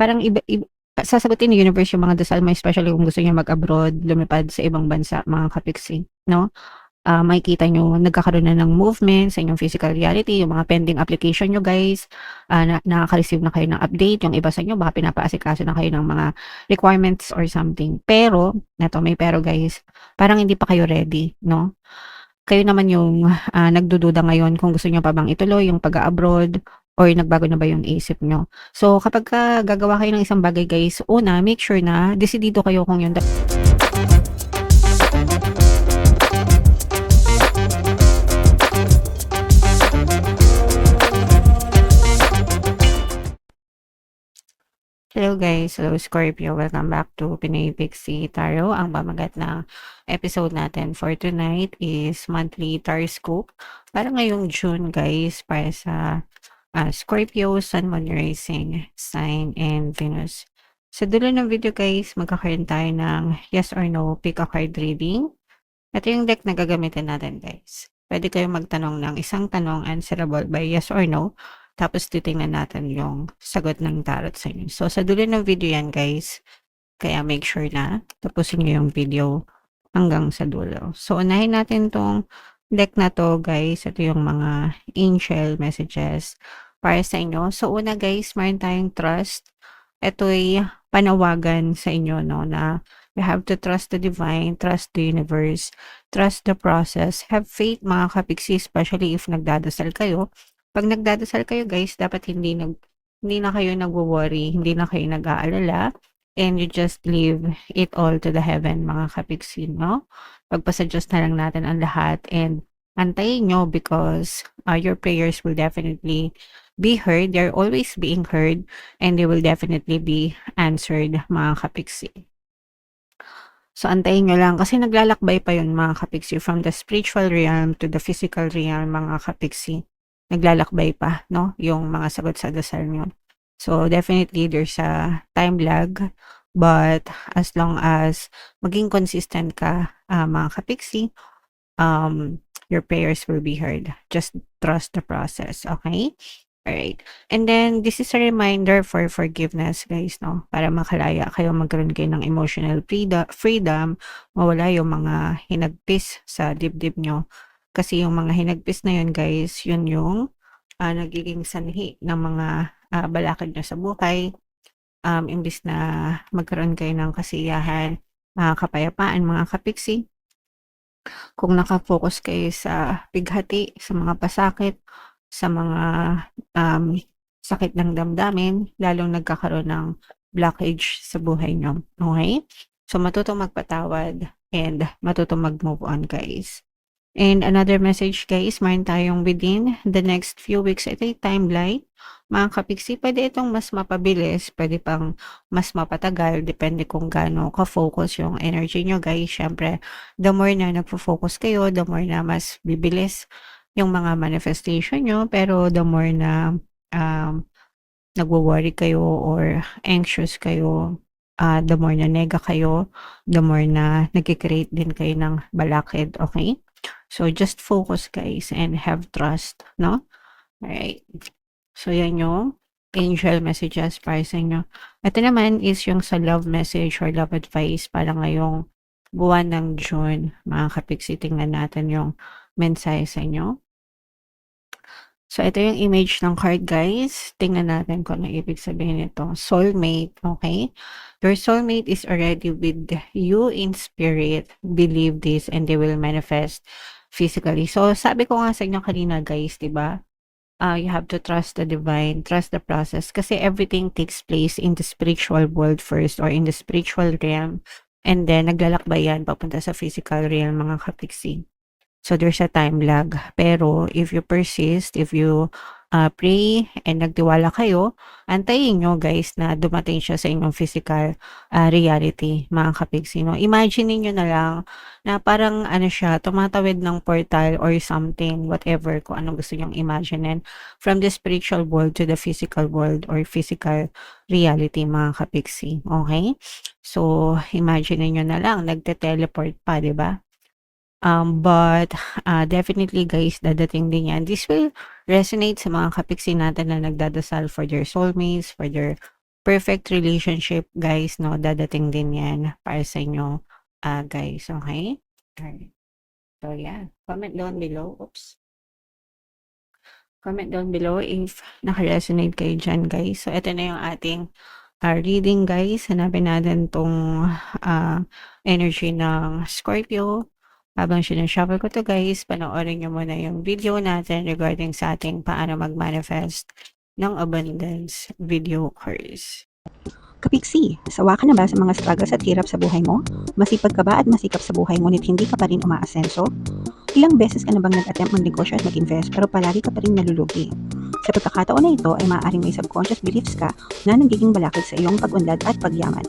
parang sasagutin ni universe yung mga dasal mo, especially kung gusto niyo mag-abroad, lumipad sa ibang bansa, mga kapiksi, 'no? Makikita niyo nagkakaroon na ng movement sa inyong physical reality, yung mga pending application niyo guys, nakaka-receive na kayo ng update, yung iba sa inyo baka pinapaasikaso na kayo ng mga requirements or something. Pero, eto may pero guys, parang hindi pa kayo ready, 'no? Kayo naman yung, nagdududa ngayon kung gusto niyo pa bang ituloy yung pag-a-abroad or nagbago na ba yung isip niyo. So, kapagka gagawa kayo ng isang bagay guys, una make sure na desidido kayo kung yun Hello guys, hello Scorpio, welcome back to Pinoy Pixie Tarot. Ang pamagat ng episode natin for tonight is monthly Tarscope. Para ngayong June guys, para sa Scorpio, Sun, Moon, Rising, Sign, and Venus. Sa dulo ng video guys, magkakaroon tayo ng yes or no pick a card reading. Ito yung deck na gagamitin natin guys. Pwede kayong magtanong ng isang tanong answerable by yes or no. Tapos titingnan natin yung sagot ng tarot sa inyo. So sa dulo ng video yan guys. Kaya make sure na tapusin nyo yung video hanggang sa dulo. So unahin natin tong deck na to guys. Ito yung mga angel messages para sa inyo. So una guys, meron tayong trust. Ito'y panawagan sa inyo no na you have to trust the divine, trust the universe, trust the process, have faith mga kapiksi, especially if nagdadasal kayo. Pag nagdadasal kayo guys, dapat hindi na kayo nagwo-worry, hindi na kayo nag-aalala, and you just leave it all to the heaven mga kapiksi, no? Pagpasa Diyos na lang natin ang lahat and antayin nyo because your prayers will definitely be heard. They're always being heard and they will definitely be answered mga kapiksi. So, antayin nyo lang kasi naglalakbay pa yun mga kapiksi from the spiritual realm to the physical realm mga kapiksi. Naglalakbay pa, no? Yung mga sagot sa dasal nyo. So, definitely there's a time lag but as long as maging consistent ka mga kapiksi, your prayers will be heard. Just trust the process, okay? Alright. And then, this is a reminder for forgiveness, guys, no? Para makalaya kayo, magkaroon kayo ng emotional freedom, mawala yung mga hinagpis sa dibdib nyo. Kasi yung mga hinagpis na yun, guys, yun yung nagiging sanhi ng mga balakid nyo sa buhay. Imbis na magkaroon kayo ng kasiyahan, kapayapaan, mga kapiksi. Kung nakafocus kayo sa bighati, sa mga pasakit, sa mga sakit ng damdamin, lalong nagkakaroon ng blockage sa buhay nyo. Okay? So, matutong magpatawad and matutong mag-move on, guys. And another message, guys, meron tayong within the next few weeks. Ito yung timeline. Mga kapiksi, pwede itong mas mapabilis, pwede pang mas mapatagal, depende kung gaano ka-focus yung energy nyo, guys. Siyempre, the more na nagpo-focus kayo, the more na mas bibilis yung mga manifestation nyo, pero the more na nagwo-worry kayo or anxious kayo, the more na nega kayo, the more na nag-create din kayo ng balakid, okay? So, just focus guys and have trust, no? Alright. So, yan yung angel messages para sa inyo. Ito naman is yung sa love message or love advice para ngayong buwan ng June. Mga kapiksi, tingnan natin yung mensahe sa inyo. So, ito yung image ng card, guys. Tingnan natin kung ano ibig sabihin nito. Soulmate, okay? Your soulmate is already with you in spirit. Believe this and they will manifest physically. So, sabi ko nga sa inyo kanina, guys, diba? You have to trust the divine, trust the process. Kasi everything takes place in the spiritual world first or in the spiritual realm. And then, naglalakbay yan papunta sa physical realm, mga kapiksi. So, there's a time lag. Pero, if you persist, if you pray and nagtiwala kayo, antayin nyo guys na dumating siya sa inyong physical reality, mga kapiksi. No? Imagine niyo na lang na parang ano siya, tumatawid ng portal or something, whatever, kung anong gusto nyong imaginein, from the spiritual world to the physical world or physical reality, mga kapiksi. Okay? So, imagine niyo na lang, nagte-teleport pa, di ba? But definitely guys, dadating din yan. This will resonate sa mga kapiksi natin na nagdadasal for their soulmates, for their perfect relationship guys, 'no, dadating din 'yan para sa inyo, guys, okay. Alright. So yeah, comment down below, comment down below if naka-resonate kayo diyan guys. So eto na yung ating, reading guys. Hanapin natin 'tong, energy ng Scorpio. Habang sine-shuffle ko 'to guys, panoorin niyo muna yung video natin regarding sa ating paano mag-manifest ng abundance video course. Kapiksi, sawa ka na ba sa mga struggles at hirap sa buhay mo? Masipag ka ba at masikap sa buhay ngunit hindi ka pa rin umaasenso? Ilang beses ka na bang nag-attempt mag-negosyo at mag-invest pero palagi ka pa rin nalulugi? Sa pagkakataon na ito ay maaaring may subconscious beliefs ka na nagiging balakid sa iyong pag-unlad at pagyaman.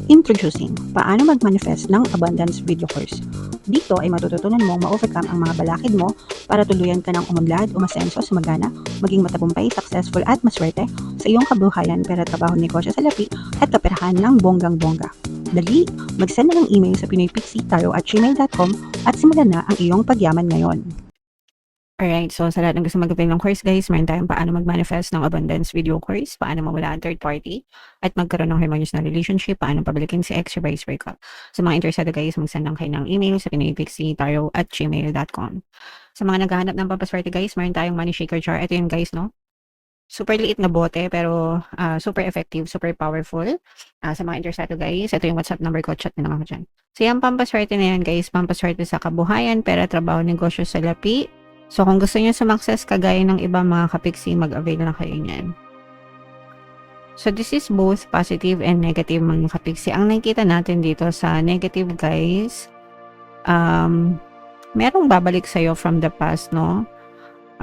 Introducing, paano mag-manifest ng abundance video course. Dito ay matututunan mong ma-overcome ang mga balakid mo para tuluyan ka ng umunlad, umasenso, sumagana, maging matagumpay, successful at maswerte sa iyong kabuhayan, pera, trabaho, negosyo, salapi at kaperahan ng bonggang-bongga. Dali, mag-send na ng email sa pinoypixitarot@gmail.com at simulan na ang iyong pagyaman ngayon. Alright, so sa lahat ng gusto mag-apply ng course guys, meron tayong paano mag-manifest ng abundance video course, paano mawala ang third party, at magkaroon ng harmonious na relationship, paano pabalikin si ex, reverse breakup. Sa mga interesado guys, mag-send lang kayo ng email sa pinoypixitarot@gmail.com. Sa mga naghahanap ng pampaswerte guys, meron tayong money shaker jar. Ito yun guys, no? Super liit na bote pero super effective, super powerful. Sa mga interesado guys, ito yung WhatsApp number ko, chat na lang ako dyan. So yung pampaswerte na yan guys, pampaswerte sa kabuhayan, pera, trabaho, negosyo, salapi. So kung gusto niyo sumakses kagaya ng iba mga kapiksi, mag-avail na kayo niyan. So this is both positive and negative mga kapiksi. Ang nakikita natin dito sa negative guys, merong babalik sa'yo from the past, no?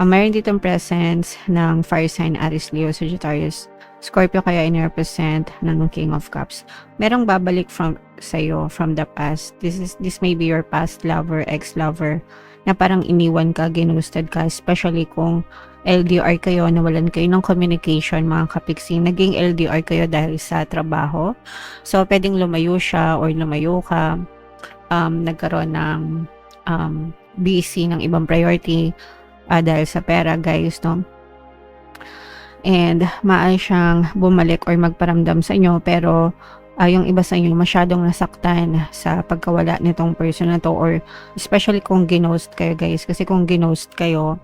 Mayroon ditong presence ng fire sign Aries, Leo, Sagittarius, Scorpio kaya in-represent ng King of Cups. Merong babalik sa'yo from the past. This may be your past lover, ex-lover, na parang iniwan ka, ginusted ka, especially kung LDR kayo, nawalan kayo ng communication mga kapiksi. Naging LDR kayo dahil sa trabaho. So, pwedeng lumayo siya or lumayo ka. Nagkaroon ng busy ng ibang priority dahil sa pera guys, no? And maaari siyang bumalik or magparamdam sa inyo, pero yung iba sa inyo masyadong nasaktan sa pagkawala nitong person na to, or especially kung ginost kayo guys, kasi kung ginost kayo,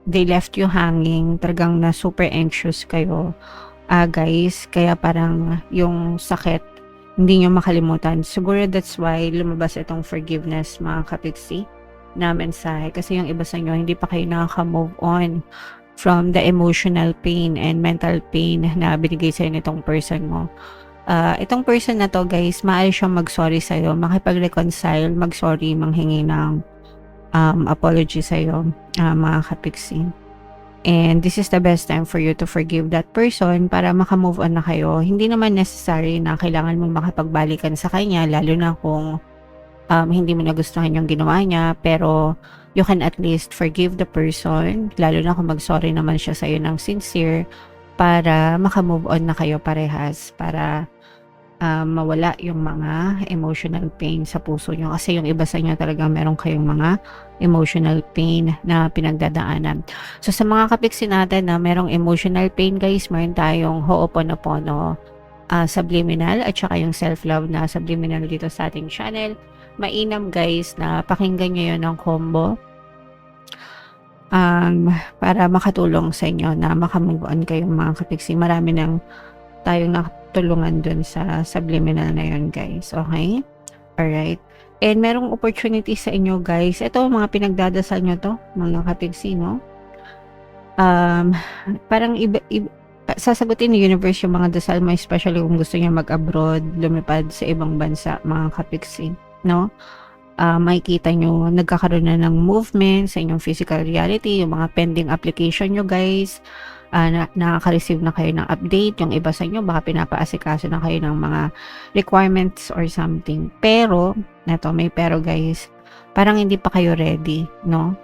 they left you hanging, talagang na super anxious kayo guys, kaya parang yung sakit hindi nyo makalimutan. Siguro that's why lumabas itong forgiveness mga kapiksi na mensahe, kasi yung iba sa inyo hindi pa kayo nakaka-move on from the emotional pain and mental pain na binigay sa'yo nitong person mo. Itong person na to guys, maaari siyang mag-sorry sa'yo, makipag-reconcile, mag-sorry, manghingi ng apology sa'yo mga kapiksi. And this is the best time for you to forgive that person para makamove on na kayo. Hindi naman necessary na kailangan mong makapagbalikan sa kanya, lalo na kung hindi mo nagustuhan yung ginawa niya, pero you can at least forgive the person, lalo na kung mag-sorry naman siya sa'yo ng sincere, para makamove on na kayo parehas, para mawala yung mga emotional pain sa puso nyo. Kasi yung iba sa inyo talagang meron kayong mga emotional pain na pinagdadaanan. So sa mga kapiksi natin na merong emotional pain guys, meron tayong Ho'oponopono subliminal at saka yung self-love na subliminal dito sa ating channel. Mainam guys na pakinggan nyo yun ng combo para makatulong sa inyo na makamove on kayong mga kapiksi. Marami nang tayong nakatulungan dun sa subliminal na yun guys, okay? Alright, and merong opportunity sa inyo guys. Ito mga pinagdadasal nyo to mga kapiksi, no? Parang sasagutin ni universe yung mga dasal mo, especially kung gusto niya mag-abroad, lumipad sa ibang bansa mga kapiksi, no? Makikita nyo nagkakaroon na ng movement sa inyong physical reality, yung mga pending application nyo guys, nakaka-receive na kayo ng update. Yung iba sa inyo baka pinapaasikaso na kayo ng mga requirements or something, pero neto may pero guys, parang hindi pa kayo ready, no?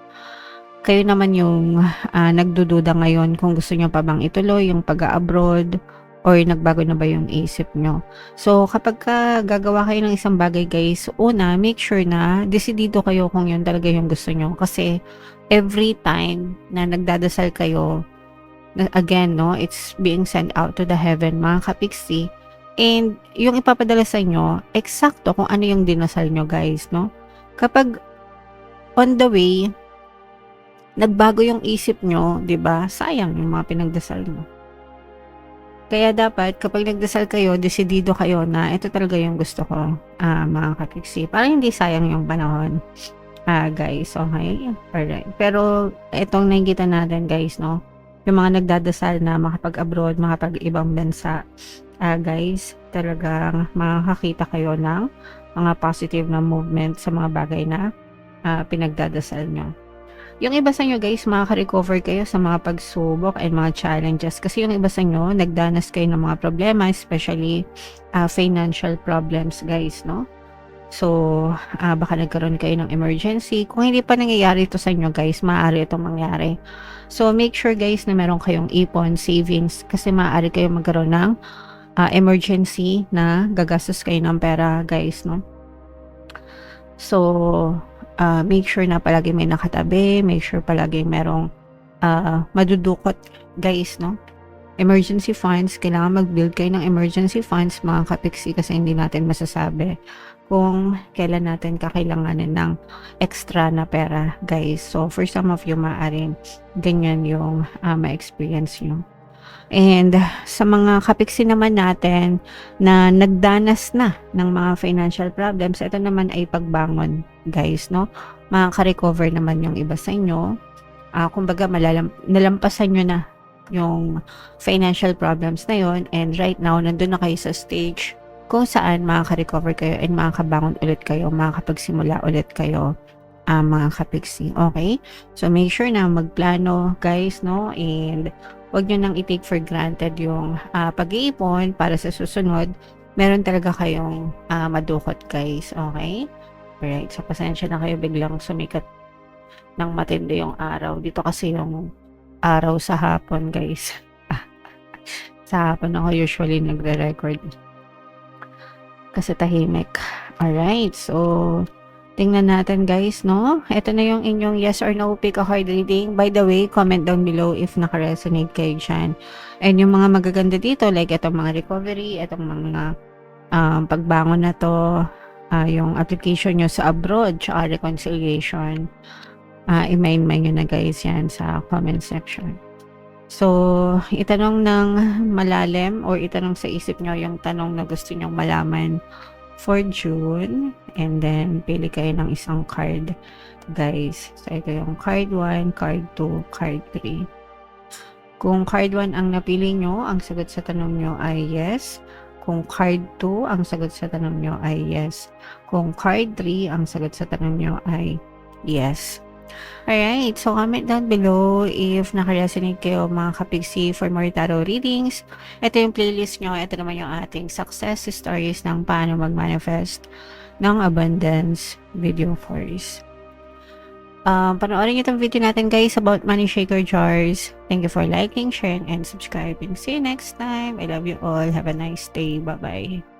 Kayo naman yung nagdududa ngayon kung gusto nyo pa bang ituloy yung pag-abroad, or nagbago na ba yung isip nyo. So kapag gagawa kayo ng isang bagay guys, una, make sure na desidido kayo kung yun talaga yung gusto nyo. Kasi every time na nagdadasal kayo, Again, no, it's being sent out to the heaven, mga kapiksi. And yung ipapadala sa inyo, eksakto kung ano yung dinasal nyo, guys, no? Kapag on the way, nagbago yung isip nyo, 'di ba? Sayang yung mga pinagdasal mo. Kaya dapat kapag nagdasal kayo, desidido kayo na ito talaga yung gusto ko, mga kapiksi. Para hindi sayang yung panahon. Guys, okay? Alright. Pero itong nakikita natin, guys, no? Yung mga nagdadasal na makapag-abroad, makapag-ibang bansa, guys, talagang makakakita kayo ng mga positive na movement sa mga bagay na pinagdadasal nyo. Yung iba sa inyo, guys, makaka-recover kayo sa mga pagsubok and mga challenges. Kasi yung iba sa inyo, nagdanas kayo ng mga problema, especially financial problems, guys, no? So, baka nagkaroon kayo ng emergency. Kung hindi pa nangyayari ito sa inyo, guys, maaari itong mangyari. So, make sure, guys, na meron kayong ipon, savings, kasi maaari kayo magkaroon ng emergency na gagastos kayo ng pera, guys, no? So, make sure na palagi may nakatabi, make sure palagi merong madudukot, guys, no? Emergency funds, kailangan mag-build kayo ng emergency funds, mga kapiksi, kasi hindi natin masasabi kung kailan natin kakailanganin ng extra na pera, guys. So, for some of you, maaaring ganyan yung ma-experience nyo. And sa mga kapiksi naman natin na nagdanas na ng mga financial problems, ito naman ay pagbangon, guys, no? Makaka-recover naman yung iba sa inyo. Kumbaga, nalampasan nyo na yung financial problems na yon, and right now, nandun na kayo sa stage kung saan makaka-recover kayo and makakabangon ulit kayo, makakapagsimula ulit kayo, mga kapiksi. Okay? So, make sure na magplano, guys, no? And huwag nyo nang i-take for granted yung pag-iipon para sa susunod. Meron talaga kayong madukot, guys. Okay? Alright. So, pasensya na kayo, biglang sumikat ng matindi yung araw. Dito kasi yung araw sa hapon, guys. Sa hapon ako usually nagre-record. Kasi tahimik. Alright. So, tingnan natin, guys, no? Ito na yung inyong yes or no pick a card reading. By the way, comment down below if naka-resonate kayo dyan. And yung mga magaganda dito, like itong mga recovery, itong mga pagbangon na to, yung application nyo sa abroad, tsaka reconciliation, i-main nyo na, guys, yan sa comment section. So, itanong ng malalim or itanong sa isip nyo yung tanong na gusto nyong malaman for June, and then pili kayo ng isang card, guys. So, ito yung card 1, card 2, card 3. Kung card 1 ang napili nyo, ang sagot sa tanong nyo ay yes. Kung card 2, ang sagot sa tanong nyo ay yes. Kung card 3, ang sagot sa tanong nyo ay yes. Alright, so comment down below if naka-resonate kayo, mga kapiksi, for more tarot readings. Ito yung playlist nyo. Ito naman yung ating success stories ng paano mag-manifest ng abundance video course. Panoorin nyo itong video natin, guys, about money shaker jars. Thank you for liking, sharing, and subscribing. See you next time. I love you all. Have a nice day. Bye-bye.